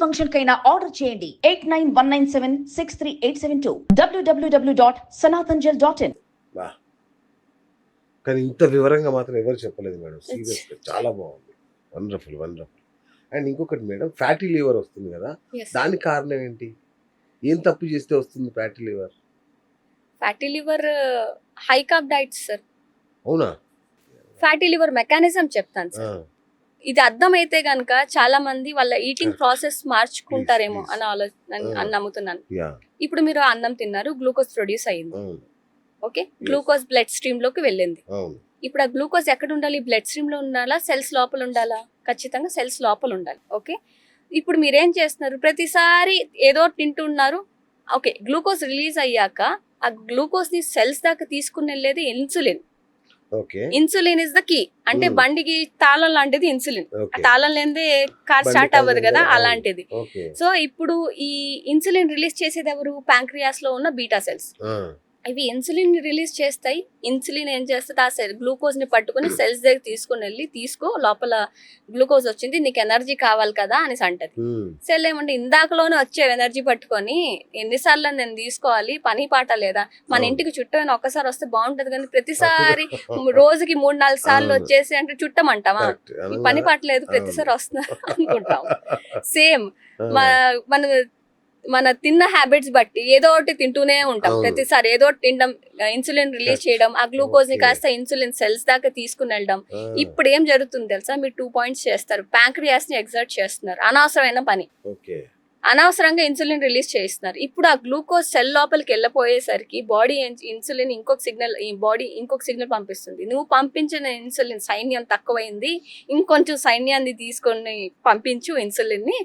Function కైనా order చేయండి 8919763872 www.sanatanjal.in. బా కానీ ఇంత వివరంగా మాత్రం ఎవరు చెప్పలేదు మేడం. సీరియస్గా చాలా బాగుంది. Wonderful wonderful. అండ్ ఇంకొకటి మేడం, ఫ్యాటీ లివర్ వస్తుంది కదా, దానికి కారణం ఏంటి? ఏం తప్పు చేస్తే వస్తుంది fatty liver? Fatty liver high carb diet sir. అవునా? ఫ్యాటీ లివర్ మెకానిజం చెప్తాను సార్. ఇది అర్థమైతే గనక చాలా మంది వాళ్ళ ఈటింగ్ ప్రాసెస్ మార్చుకుంటారేమో అని అని నమ్ముతున్నాను. ఇప్పుడు మీరు అన్నం తిన్నారు, గ్లూకోజ్ ప్రొడ్యూస్ అయ్యింది. ఓకే, గ్లూకోజ్ బ్లడ్ స్ట్రీమ్ లోకి వెళ్ళింది. ఇప్పుడు ఆ గ్లూకోజ్ ఎక్కడ ఉండాలి? బ్లడ్ స్ట్రీమ్ లో ఉండాలా, సెల్స్ లోపల ఉండాలా? ఖచ్చితంగా సెల్స్ లోపల ఉండాలి. ఓకే, ఇప్పుడు మీరేం చేస్తున్నారు? ప్రతిసారి ఏదో తింటున్నారు. ఓకే, గ్లూకోజ్ రిలీజ్ అయ్యాక ఆ గ్లూకోజ్ ని సెల్స్ దాకా తీసుకుని వెళ్ళేది insulin. Insulin is the key. అంటే బండికి తాళం లాంటిది ఇన్సులిన్. తాళం లేదే కార్ స్టార్ట్ అవ్వదు కదా, అలాంటిది. సో ఇప్పుడు ఈ ఇన్సులిన్ రిలీజ్ చేసేది ఎవరు? ప్యాంక్రియాస్ లో ఉన్న బీటా సెల్స్. ఇవి ఇన్సులిన్ రిలీజ్ చేస్తాయి. ఇన్సులిన్ ఏం చేస్తుంది? ఆ సెల్ గ్లూకోజ్ ని పట్టుకుని సెల్స్ దగ్గర తీసుకుని వెళ్ళి, తీసుకో లోపల గ్లూకోజ్ వచ్చింది, నీకు ఎనర్జీ కావాలి కదా అనేసి అంటది. సెల్ ఏమంటే ఇందాకలోనే వచ్చే ఎనర్జీ పట్టుకొని ఎన్నిసార్లు నేను తీసుకోవాలి, పని పాట లేదా? మన ఇంటికి చుట్టమైనా ఒక్కసారి వస్తే బాగుంటది కానీ ప్రతిసారి రోజుకి 3-4 సార్లు వచ్చేసి అంటే చుట్టమంటావా? ఈ పని పాట లేదు, ప్రతిసారి వస్తున్నా అనుకుంటాం. సేమ్ మన మన తిన్న హ్యాబిట్స్ బట్టి ఏదో ఒకటి తింటూనే ఉంటాం. ప్రతిసారి ఏదో ఒకటి తినడం, ఇన్సులిన్ రిలీజ్ చేయడం, ఆ గ్లూకోజ్ ని కాస్త ఇన్సులిన్ సెల్స్ దాకా తీసుకుని వెళ్ళడం. ఇప్పుడు ఏం జరుగుతుంది తెలుసా? మీరు 2 పాయింట్స్ చేస్తారు. ప్యాంక్రియాస్ ని ఎగ్జర్ట్ చేస్తున్నారు, అనవసరమైన పని. అనవసరంగా ఇన్సులిన్ రిలీజ్ చేస్తున్నారు. ఇప్పుడు ఆ గ్లూకోజ్ సెల్ లోపలికి వెళ్ళిపోయేసరికి బాడీ ఇన్సులిన్ ఇంకొక సిగ్నల్ పంపిస్తుంది. నువ్వు పంపించిన ఇన్సులిన్ సైన్యం తక్కువైంది, ఇంకొంచెం సైన్యాన్ని తీసుకొని పంపించు ఇన్సులిన్ ని,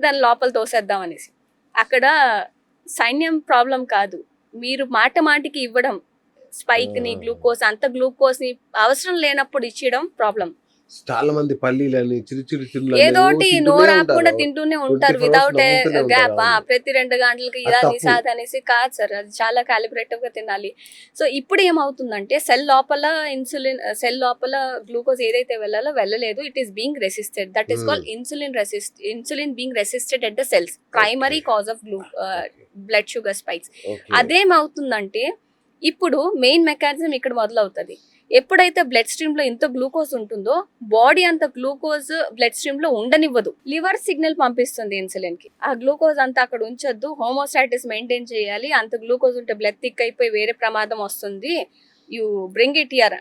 దాని లోపల తోసేద్దాం అనేసి. అక్కడ సైన్యం ప్రాబ్లం కాదు, మీరు మాటికి ఇవ్వడం స్పైక్ ని, గ్లూకోజ్ అంత గ్లూకోజ్ ని అవసరం లేనప్పుడు ఇచ్చేయడం ప్రాబ్లం. చాలా మంది పల్లీలని ఏదో ఒకటి నోరాకుండా తింటూనే ఉంటారు వితౌట్ గ్యాప్. ప్రతి 2 గంటలకి ఇలా నిసాద్ అనేసి కాదు సార్, అది చాలా క్యాలిబ్రేటివ్ గా తినాలి. సో ఇప్పుడు ఏమవుతుందంటే సెల్ లోపల గ్లూకోజ్ ఏదైతే వెళ్ళలేదు, it is being resisted. That is called insulin being resisted at the cells, primary cause of blood sugar spikes. అదేమవుతుందంటే ఇప్పుడు మెయిన్ మెకానిజం ఇక్కడ మొదలవుతుంది. ఎప్పుడైతే బ్లడ్ స్ట్రీమ్ లో ఇంత గ్లూకోజ్ ఉంటుందో, బాడీ అంత గ్లూకోజ్ బ్లడ్ స్ట్రీమ్ లో ఉండనివ్వదు. లివర్ సిగ్నల్ పంపిస్తుంది ఇన్సులిన్ కి, ఆ గ్లూకోజ్ అంతా అక్కడ ఉంచొద్దు, హోమోస్టాటిస్ మెయింటైన్ చేయాలి, అంత గ్లూకోజ్ ఉంటే బ్లడ్ థిక్ అయిపోయి వేరే ప్రమాదం వస్తుంది, యు బ్రింగ్ ఇట్ హియర్,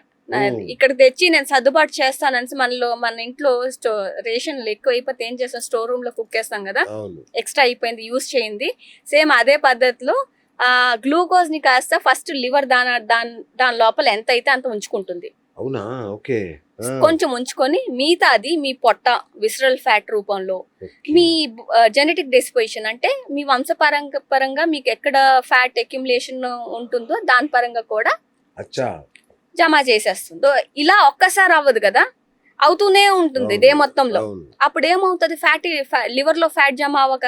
ఇక్కడ తెచ్చి నేను సర్దుబాటు చేస్తానని మన ఇంట్లో రేషన్లు ఎక్కువ అయిపోతే ఏం చేస్తాం? స్టోర్ రూమ్ లో కుక్ చేస్తాం కదా, ఎక్స్ట్రా అయిపోయింది యూజ్ చేయింది. సేమ్ అదే పద్ధతిలో ఆ గ్లూకోజ్ ని కాస్త ఫస్ట్ లివర్ దాని లోపల ఎంత అయితే అంత ఉంచుకుంటుంది. అవునా? ఓకే, కొంచెం ఉంచుకొని మిగతాది మీ పొట్ట విసరల్ ఫ్యాట్ రూపంలో, మీ జెనెటిక్ డిస్పోజిషన్ అంటే మీ వంశపరంగా మీకు ఎక్కడ ఫ్యాట్ అక్యుములేషన్ ఉంటుందో దాని పరంగా కూడా జమ చేసేస్తుంది. ఇలా ఒక్కసారి అవ్వదు కదా, అవుతూనే ఉంటుంది డే మొత్తంలో. అప్పుడు ఏమవుతుంది? లివర్ లో ఫ్యాట్ జమ అవ్వక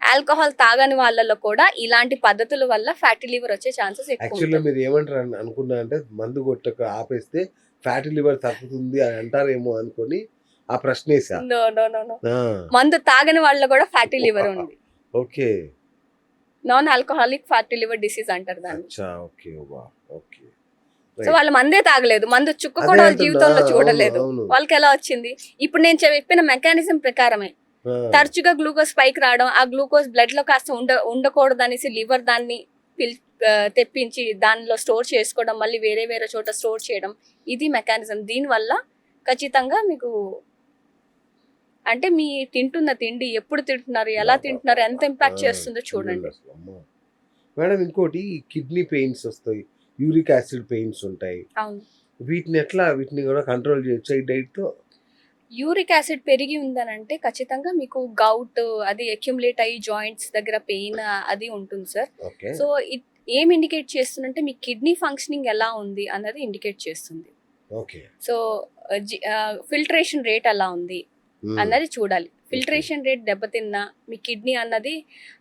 ఆల్కహాల్ తాగని వాళ్ళలో కూడా ఇలాంటి పద్ధతుల వల్ల ఫ్యాటీ లివర్ వచ్చే ఛాన్సెస్ ఎక్కువ. యాక్చువల్లీ మీరు ఏమంటారు అనుకున్నా అంటే, మందు కొట్టక ఆపేస్తే ఫ్యాటీ లివర్ తగ్గుతుంది అని అంటారేమో అనుకొని ఆ ప్రశ్న వేసా. మందు తాగని వాళ్ళలో కూడా ఫ్యాటీ లివర్ ఉంది. Okay, non alcoholic fatty liver disease అంటారు దాన్ని. సో వాళ్ళు మందే తాగలేదు, మందు చుక్క కూడా వాళ్ళ జీవితంలో చూడలేదు, వాళ్ళకి ఎలా వచ్చింది? ఇప్పుడు నేను చెప్పిన మెకానిజం ప్రకారమే తరచుగా గ్లూకోజ్ స్పైక్ రావడం, ఆ గ్లూకోజ్ బ్లడ్ లో కాస్త ఉండకూడదు అనేసి లివర్ దాన్ని తెప్పించి దానిలో స్టోర్ చేసుకోవడం, మళ్ళీ వేరే చోట స్టోర్ చేయడం, ఇది మెకానిజం. దీనివల్ల ఖచ్చితంగా మీకు అంటే మీ తింటున్న తిండి ఎప్పుడు తింటున్నారు, ఎలా తింటున్నారు, ఎంత ఇంపాక్ట్ చేస్తుందో చూడండి మేడం. ఇంకోటి కిడ్నీ పెయిన్స్ వస్తాయి, యూరిక్ యాసిడ్ పెయిన్స్ ఉంటాయి. అవును, వీటిని కూడా కంట్రోల్ చేయొచ్చు ఈ డైట్ తో? యూరిక్ యాసిడ్ పెరిగి ఉందనంటే ఖచ్చితంగా మీకు గౌట్ అది అక్యుములేట్ అయ్యి జాయింట్స్ దగ్గర పెయిన్ అది ఉంటుంది సార్. సో ఏం ఇండికేట్ చేస్తుందంటే మీ కిడ్నీ ఫంక్షనింగ్ ఎలా ఉంది అన్నది ఇండికేట్ చేస్తుంది. సో ఫిల్టరేషన్ రేట్ ఎలా ఉంది అన్నది చూడాలి. ఫిల్టరేషన్ రేట్ దెబ్బతిన్నా మీ కిడ్నీ అన్నది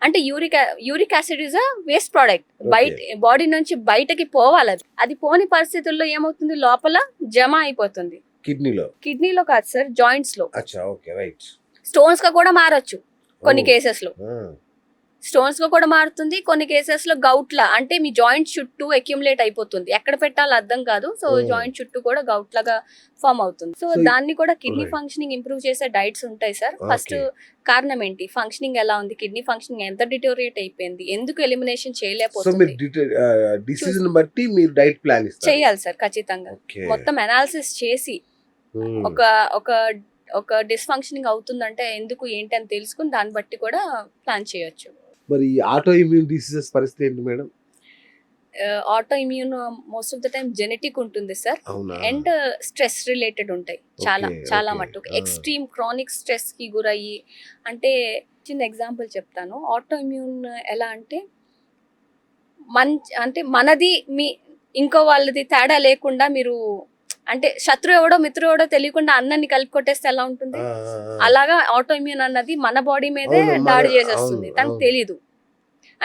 అంటే uric acid is a waste product, బయట బాడీ నుంచి బయటకి పోవాలి. అది పోని పరిస్థితుల్లో ఏమవుతుంది? లోపల జమ అయిపోతుంది. కిడ్నీలో కాదు సార్, జాయింట్స్ లో. స్టోన్స్ గా కూడా మారొచ్చు. కొన్ని కేసెస్ లో స్టోన్స్ గా కూడా మారుతుంది, కొన్ని కేసెస్ లో గౌట్ లా అంటే మీ జాయింట్ చుట్టూ అక్యుములేట్ అయిపోతుంది, ఎక్కడ పెట్టాలో అర్థం కాదు. సో జాయింట్ చుట్టూ కూడా గౌట్ లాగా ఫామ్ అవుతుంది. సో దాన్ని కూడా కిడ్నీ ఫంక్షనింగ్ ఇంప్రూవ్ చేసే డైట్స్ ఉంటాయి సార్. ఫస్ట్ కారణం ఏంటి, ఫంక్షనింగ్ ఎలా ఉంది, కిడ్నీ ఫంక్షనింగ్ ఎంత డిటోరియేట్ అయిపోయింది, ఎందుకు ఎలిమినేషన్ చేయలేకపోతుంది డిసీజన్ బట్టి మీరు డైట్ ప్లాన్ చేయాలి సార్ ఖచ్చితంగా. మొత్తం అనాలిసిస్ చేసి ఒక ఒక ఒక డిస్ఫంక్షనింగ్ అవుతుందంటే ఎందుకు ఏంటి అని తెలుసుకుని దాన్ని బట్టి కూడా ప్లాన్ చేయొచ్చు. మరి ఆటో ఇమ్యూన్ డిసీజెస్ పరిస్థితి ఏంటి madam? Auto immune most of the time genetic ఉంటుంది సార్, అండ్ స్ట్రెస్ రిలేటెడ్ ఉంటాయి చాలా మట్టుకు. ఎక్స్ట్రీమ్ క్రానిక్ స్ట్రెస్ కి గురయ్యి, అంటే చిన్న ఎగ్జాంపుల్ చెప్తాను. ఆటో ఇమ్యూన్ ఎలా అంటే మనది మీ ఇంకో వాళ్ళది తేడా లేకుండా మీరు అంటే శత్రు ఎవడో మిత్రు ఎవడో తెలియకుండా అన్నాన్ని కలిపి కొట్టేస్తే ఎలా ఉంటుంది, అలాగా ఆటో ఇమ్యూన్ అన్నది మన బాడీ మీదే దాడి చేసేస్తుంది, తనకు తెలీదు.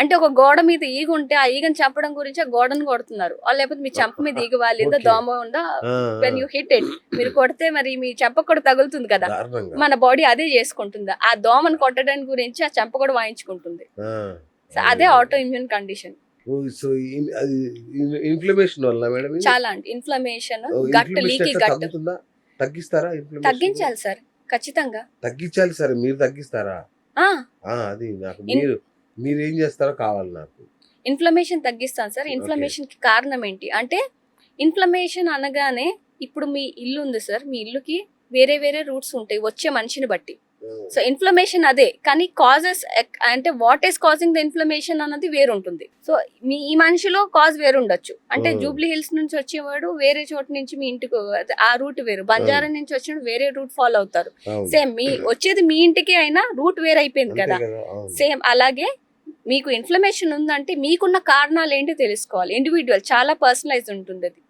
అంటే ఒక గోడ మీద ఈగ ఉంటే ఆ ఈగని చంపడం గురించి ఆ గోడను కొడుతున్నారు, లేకపోతే మీ చెంప మీద ఈగ వాలిందో దోమ ఉందా, వెన్ యూ హిట్ ఇట్ మీరు కొడితే మరి మీ చెంప కూడా తగులుతుంది కదా, మన బాడీ అదే చేసుకుంటుంది. ఆ దోమను కొట్టడానికి గురించి ఆ చెంప కూడా వాయించుకుంటుంది. అదే auto immune condition. So inflammation వల్ల మేడం చాలా అంటే ఇన్ఫ్లమేషన్, గట్ లీకీ గట్ తగ్గిస్తారా? తగ్గించాలి సార్ ఖచ్చితంగా, తగ్గించాలి సార్. మీరు తగ్గిస్తారా? అది నాకు మీరు ఏం చేస్తారో కావాలి నాకు. ఇన్ఫ్లమేషన్ తగ్గిస్తాను సార్. ఇన్ఫ్లమేషన్ కి కారణం ఏంటి అంటే, ఇన్ఫ్లమేషన్ అనగానే ఇప్పుడు మీ ఇల్లు ఉంది సార్, మీ ఇల్లుకి వేరే వేరే రూట్స్ ఉంటాయి వచ్చే మనిషిని బట్టి. సో ఇన్ఫ్లమేషన్ అదే, కానీ కాజెస్ అంటే what is causing the inflammation అన్నది వేరు ఉంటుంది. సో ఈ మనిషిలో కాజ్ వేరు ఉండొచ్చు. అంటే జూబ్లీ హిల్స్ నుంచి వచ్చేవాడు వేరే చోటు నుంచి మీ ఇంటికి ఆ రూట్ వేరు, బంజారా నుంచి వచ్చిన వేరే రూట్ ఫాలో అవుతారు. సేమ్ మీ వచ్చేది మీ ఇంటికి అయినా రూట్ వేరు అయిపోయింది కదా. సేమ్ అలాగే మీకు ఇన్ఫ్లమేషన్ ఉందంటే మీకున్న కారణాలు ఏంటి తెలుసుకోవాలి. ఇండివిజువల్ చాలా పర్సనలైజ్ ఉంటుంది, అది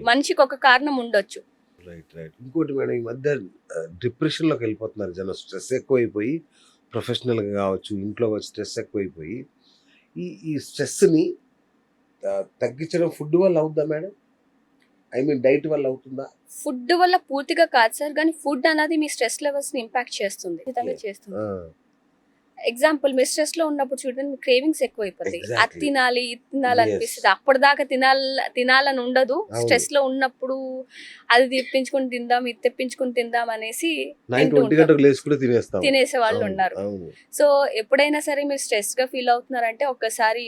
మనిషికి ఒక కారణం ఉండొచ్చు. రైట్. ఇంకోటి మేడం, ఈ మధ్య డిప్రెషన్ లోకి వెళ్ళిపోతున్నారు జనం. స్ట్రెస్ ఎక్కువైపోయి, ప్రొఫెషనల్ గా కావచ్చు, ఇంట్లో స్ట్రెస్ ఎక్కువైపోయి, ఈ స్ట్రెస్ ని తగ్గించడం ఫుడ్ వల్ల అవుతుందా మేడం? ఐ మీన్ డైట్ వల్ల అవుతుందా? ఫుడ్ వల్ల పూర్తిగా కాదు సార్, కానీ ఫుడ్ అనేది మీ స్ట్రెస్ లెవెల్స్ ని ఇంపాక్ట్ చేస్తుంది. ఎగ్జాంపుల్, మీరు స్ట్రెస్ లో ఉన్నప్పుడు చూడండి మీ క్రేవింగ్స్ ఎక్కువైపోతాయి, అది తినాలి ఇది తినాలి అనిపిస్తుంది. అప్పటిదాకా తినాలని ఉండదు, స్ట్రెస్ లో ఉన్నప్పుడు అది తెప్పించుకుని తిందాం ఇది తెప్పించుకుని తిందాం అనేసి తినేసే వాళ్ళు ఉన్నారు. సో ఎప్పుడైనా సరే మీరు స్ట్రెస్ గా ఫీల్ అవుతున్నారంటే, ఒక్కసారి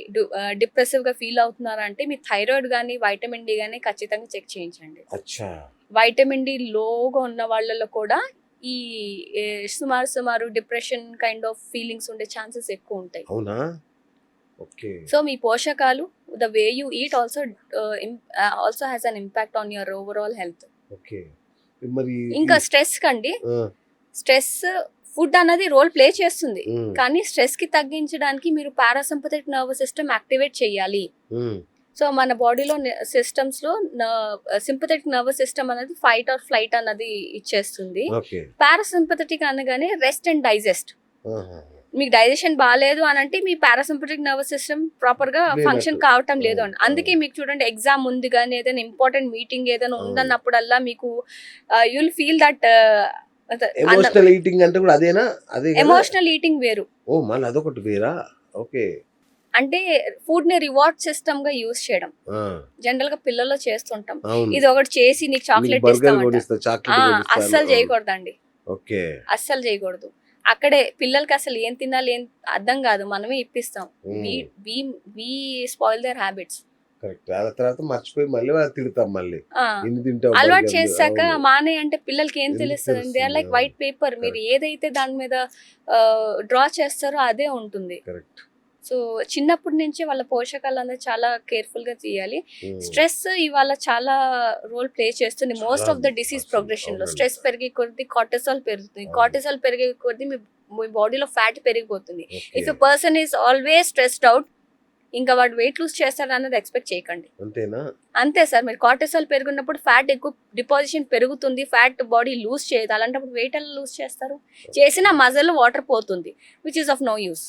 డిప్రెసివ్ గా ఫీల్ అవుతున్నారంటే మీ థైరాయిడ్ గానీ వైటమిన్ డి గానీ ఖచ్చితంగా చెక్ చేయించండి. వైటమిన్ డి లోగా ఉన్న వాళ్ళలో కూడా ఈ సుమారు డిప్రెషన్ కైండ్ ఆఫ్ ఫీలింగ్స్ ఉండే ఛాన్సెస్ ఎక్కువ ఉంటాయి. అవునా? ఓకే. సో మీ పోషకాలు, the way you eat also has an impact on your overall health. Okay. మరి ఇంకా స్ట్రెస్ కండి, స్ట్రెస్ ఫుడ్ అనేది రోల్ ప్లే చేస్తుంది, కానీ స్ట్రెస్ కి తగ్గించడానికి మీరు పారాసింపథెటిక్ నర్వస్ సిస్టమ్ యాక్టివేట్ చేయాలి. సో మన బాడీలో సిస్టమ్స్ లో సింపథెటిక్ నర్వస్ సిస్టమ్ అనేది ఫైట్ ఆర్ ఫ్లైట్ అన్నది ఇచ్చేస్తుంది. పారాసింపథెటిక్ అనగానే రెస్ట్ అండ్ డైజెస్ట్. మీకు డైజెషన్ బాగాలేదు అని అంటే మీ పారాసింపథెటిక్ నర్వస్ సిస్టమ్ ప్రాపర్ గా ఫంక్షన్ కావటం లేదు అని. అందుకే మీకు చూడండి, ఎగ్జామ్ ఉంది కానీ ఏదైనా ఇంపార్టెంట్ మీటింగ్ ఏదైనా ఉందన్నప్పుడల్లా మీకు you'll feel that emotional eating అంటే కూడా అదేనా? అదే ఎమోషనల్ ఈటింగ్ వేరు. ఓ మళ్ళీ అదొకటి వేరా? ఓకే. అంటే ఫుడ్ ని రివార్డ్ సిస్టమ్ గా యూజ్ చేయడం జనరల్ గా పిల్లల్లో చేస్తుంటాం. ఇది ఒకటి చేసి నీకు చాక్లెట్ అస్సలు చేయకూడదండి, అస్సలు చేయకూడదు. అక్కడే పిల్లలకి అసలు ఏం తినాలి ఏం అర్థం కాదు, మనమే ఇప్పిస్తాం. We spoil their habits. అలవాటు చేశాక మానే అంటే పిల్లలకి ఏం తెలుస్తుంది? They are like white paper. మీరు ఏదైతే దాని మీద డ్రా చేస్తారో అదే ఉంటుంది. సో చిన్నప్పటి నుంచే వాళ్ళ పోషకాలు అనేది చాలా కేర్ఫుల్ గా తీయాలి. స్ట్రెస్ ఇవాళ చాలా రోల్ ప్లే చేస్తుంది most of the disease progression లో. స్ట్రెస్ పెరిగే కొద్ది కార్టిసాల్ పెరుగుతుంది, కార్టిసాల్ పెరిగే కొద్ది మీ బాడీలో ఫ్యాట్ పెరిగిపోతుంది. If a person is always stressed out, ఇంకా వాడు వెయిట్ లూజ్ చేస్తాడు అన్నది ఎక్స్పెక్ట్ చేయకండి. అంతే సార్, మీరు కార్టిసాల్ పెరుగున్నప్పుడు ఫ్యాట్ ఎక్కువ డిపాజిషన్ పెరుగుతుంది, ఫ్యాట్ బాడీ లూజ్ చేయదు. అలాంటప్పుడు వెయిట్ ఎలా లూజ్ చేస్తారు? చేసిన మజిల్ వాటర్ పోతుంది, which is of no use.